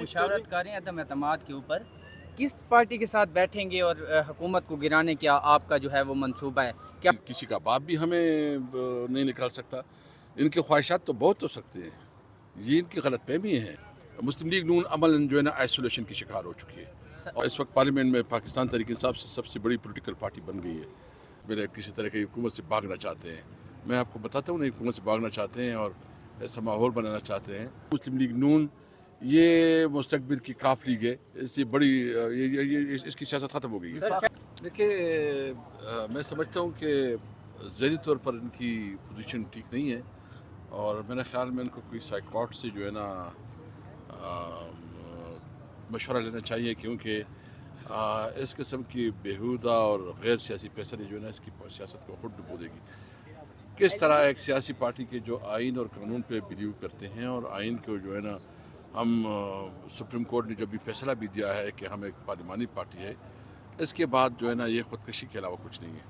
मुशावरत कर रहे हैं अदम एतमाद के ऊपर, किस पार्टी के साथ बैठेंगे और हुकूमत को गिराने क्या आपका जो है वो मंसूबा है? क्या किसी का बाप भी हमें नहीं निकाल सकता। इनके ख्वाहिशात तो बहुत हो सकते हैं, ये इनकी गलत फहमी है। मुस्लिम लीग नून अमलन जो है ना आइसोलेशन की शिकार हो चुकी है और इस वक्त पार्लियामेंट में पाकिस्तान तहरीक इंसाफ से सबसे बड़ी पॉलिटिकल पार्टी बन गई है। मेरे किसी तरह की हुकूमत से भागना चाहते हैं। मैं आपको बताता हूँ नहीं, हुकूमत से भागना चाहते हैं और ऐसा माहौल बनाना चाहते हैं। मुस्लिम लीग नून ये मुस्तकबिल की काफ लीग है, इससे बड़ी इसकी सियासत ख़त्म हो गई है। देखिए मैं समझता हूँ कि ज़ाती तौर पर इनकी पोजीशन ठीक नहीं है और मेरे ख़्याल में इनको कोई साइकोट से जो है ना मशवरा लेना चाहिए, क्योंकि इस किस्म की बेहुदा और गैर सियासी फैसले जो है ना इसकी सियासत को खुद डुबो देगी। किस तरह एक सियासी पार्टी के जो आइन और कानून पे बिलीव करते हैं और आइन को जो है ना हम सुप्रीम कोर्ट ने जब भी फैसला भी दिया है कि हम एक पार्लिमानी पार्टी है, इसके बाद जो है ना ये ख़ुदकशी के अलावा कुछ नहीं है।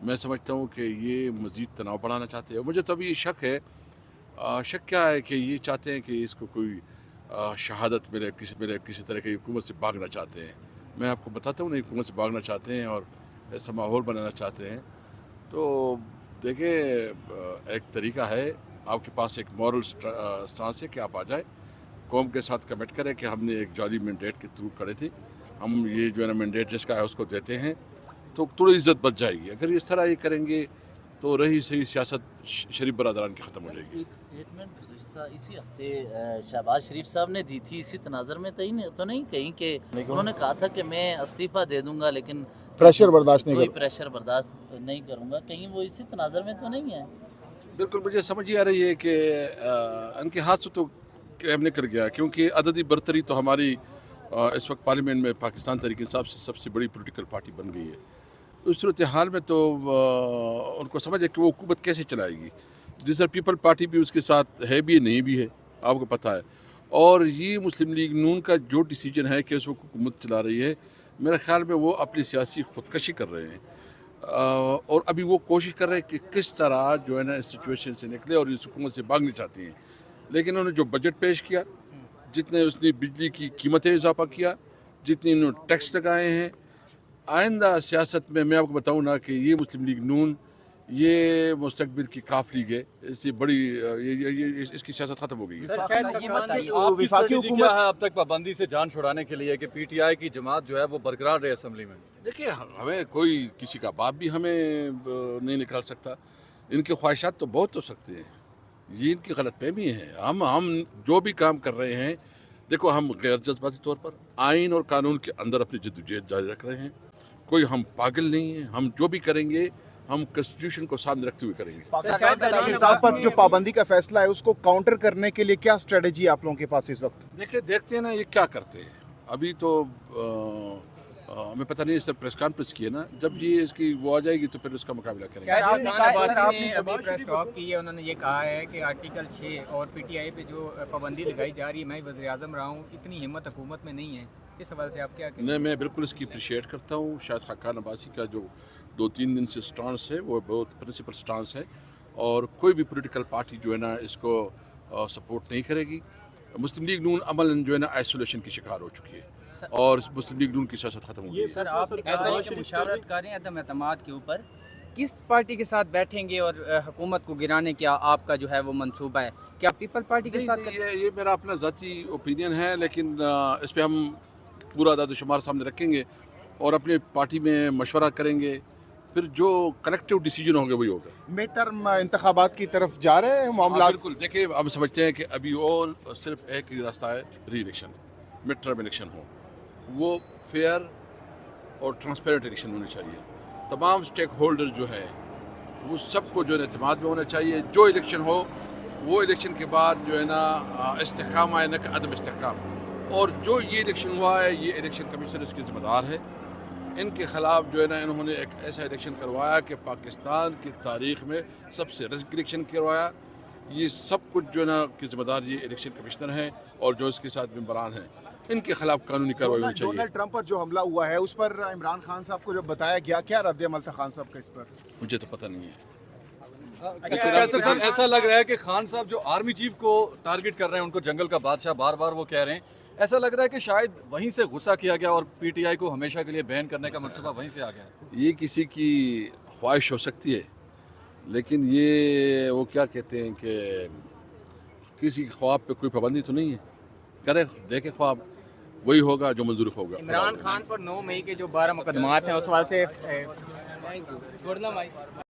मैं समझता हूँ कि ये मज़ीद तनाव बढ़ाना चाहते हैं। मुझे तो अभी शक है, शक क्या है कि ये चाहते हैं कि इसको कोई शहादत मिले, किसी तरह की हुकूमत से भागना चाहते हैं। मैं आपको बताता हूँ नहीं, हुकूमत से भागना चाहते हैं और ऐसा माहौल बनाना चाहते हैं। तो देखिए एक तरीका है, आपके पास एक मॉरल स्टांस है कि आप आ जाए, कौम के साथ कमिट करें कि हमने एक जाली मैंडेट के थ्रू करे थे, हम ये जो है ना मैंडेट जिसका है उसको देते हैं, तो थोड़ी इज्जत बच जाएगी। अगर इस तरह ये करेंगे तो रही सही सियासत शरीफ बरदरान की ख़त्म हो जाएगी। एक स्टेटमेंट गुज़श्ता इसी हफ्ते शहबाज शरीफ साहब ने दी थी, इसी तनाज़र में तो नहीं कहीं कि उन्होंने कहा था कि मैं इस्तीफ़ा दे दूंगा लेकिन प्रेशर बर्दाश्त नहीं कोई प्रेशर बर्दाश्त नहीं करूँगा, कहीं वो इसी तनाज़र में तो नहीं है? बिल्कुल मुझे समझ ही आ रही है कि इनके हाथ से तो कैम निकल गया, क्योंकि अददी बरतरी तो हमारी इस वक्त पार्लियामेंट में पाकिस्तान तहरीक इंसाफ से सबसे बड़ी पॉलिटिकल पार्टी बन गई है। उस सूरत हाल में तो उनको समझ है कि वो हुकूमत कैसे चलाएगी। रिजर्व पीपल पार्टी भी उसके साथ है भी नहीं भी है, आपको पता है। और ये मुस्लिम लीग नून का जो डिसीजन है कि उस वक्त हुकूमत चला रही है, मेरे ख्याल में वो अपनी सियासी खुदकशी कर रहे हैं और अभी वो कोशिश कर रहे हैं कि किस तरह जो है ना इस सिचुएशन से निकले और इस हुकूमत से भागना चाहती हैं। लेकिन उन्होंने जो बजट पेश किया, जितने उसने बिजली की कीमतें इजाफा किया, जितने उन्होंने टैक्स लगाए हैं, आइंदा सियासत में मैं आपको बताऊं ना कि ये मुस्लिम लीग नून ये मुस्तकबिल की काफ लीग है, इससे बड़ी इसकी सियासत ख़त्म हो गई है। वफाकी हुकूमत है अब तक पाबंदी से जान छुड़ाने के लिए कि पीटीआई की जमात जो है वो बरकरार रहे असेंबली में। देखिए हमें कोई किसी का बाप भी हमें नहीं निकाल सकता। इनके ख्वाहिशात तो बहुत हो सकते हैं, ये इनकी गलत फहमी है। हम जो भी काम कर रहे हैं, देखो हम गैर जज्बाती तौर पर आइन और कानून के अंदर अपनी जद्दोजहद जारी रख रहे हैं। कोई हम पागल नहीं हैं, हम जो भी करेंगे हम कॉन्स्टिट्यूशन को सामने रखते हुए करेंगे। पाकिस्तान तहरीक इंसाफ पर जो पाबंदी का फैसला है उसको काउंटर करने के लिए क्या स्ट्रेटजी आप लोगों के पास इस वक्त? देखिए देखते हैं ना ये क्या करते हैं। अभी तो हमें पता नहीं, सर प्रेस कॉन्फ्रेंस की है ना, जब ये इसकी वो आ जाएगी तो फिर उसका मुकाबला करेंगे। आपने अभी प्रेस टॉक की है, उन्होंने ये कहा है कि आर्टिकल 6 और पीटीआई पे जो पाबंदी लगाई जा रही है, मैं वज़ीर आज़म रहा हूँ, इतनी हिम्मत हुकूमत में नहीं है। इस सवाल से आप क्या कहें? नहीं, मैं बिल्कुल इसकी अप्रिशिएट करता हूँ। शायद खाकान अब्बासी का जो 2-3 दिन से स्टांस है वो बहुत प्रिंसिपल स्टांस है और कोई भी पॉलिटिकल पार्टी जो है ना इसको सपोर्ट नहीं करेगी। मुस्लिम लीग नून अमलन जो है ना आइसोलेशन की शिकार हो चुकी है और मुस्लिम लीग नून की सियासत ख़त्म हो गई है। सर आप ऐसा ही मुशावरत कर रहे हैं अदम एतमाद के ऊपर, किस पार्टी के साथ बैठेंगे और हुकूमत को गिराने क्या आपका जो है वो मंसूबा है? क्या पीपल पार्टी के साथ? ये मेरा अपना ज़ाती ओपिनियन है, लेकिन इस पर हम पूरा दादोशुमार सामने रखेंगे और अपनी पार्टी में मशवरा करेंगे, फिर जो कलेक्टिव डिसीजन होगा वही होगा। मिड टर्म इंतखाबात की तरफ जा रहे हैं मामला? बिल्कुल, देखिए हम समझते हैं कि अभी और सिर्फ एक ही रास्ता है, री इलेक्शन, मिड टर्म इलेक्शन हो, वो फेयर और ट्रांसपेरेंट इलेक्शन होने चाहिए। तमाम स्टेक होल्डर जो है वो सबको जो है एतमाद में होना चाहिए। जो इलेक्शन हो वो इलेक्शन के बाद जो है ना इस्तेहकाम आए, न कि अदम इस्तेहकाम। और जो ये इलेक्शन हुआ है, ये इलेक्शन कमीशन इसके ज़िम्मेदार है। इनके ख़िलाफ़ जो है ना इन्होंने एक ऐसा इलेक्शन करवाया कि पाकिस्तान की तारीख़ में सबसे रिस्क इलेक्शन करवाया। ये सब कुछ जो है ना की ज़िम्मेदार ये इलेक्शन कमिश्नर हैं और जो इसके साथ मेंबरान हैं, इनके खिलाफ कानूनी कार्रवाई होनी चाहिए। डोनाल्ड ट्रंप पर जो हमला हुआ है उस पर इमरान खान साहब को जब बताया गया, क्या रद्द अमल था खान साहब का इस पर? मुझे तो पता नहीं है। ऐसा लग रहा है कि खान साहब जो आर्मी चीफ को टारगेट कर रहे हैं, उनको जंगल का बादशाह बार बार वो कह रहे हैं ऐसा लग रहा है कि शायद वहीं से गुस्सा किया गया और पीटीआई को हमेशा के लिए बैन करने का मनसूबा वहीं से आ गया है। ये किसी की ख्वाहिश हो सकती है, लेकिन ये वो क्या कहते हैं कि किसी ख्वाब पे कोई पाबंदी तो नहीं है, करे देखे ख्वाब, वही होगा जो मंजूर होगा। इमरान खान पर 9 मई के जो 12 मुकदमात हैं उस वाले से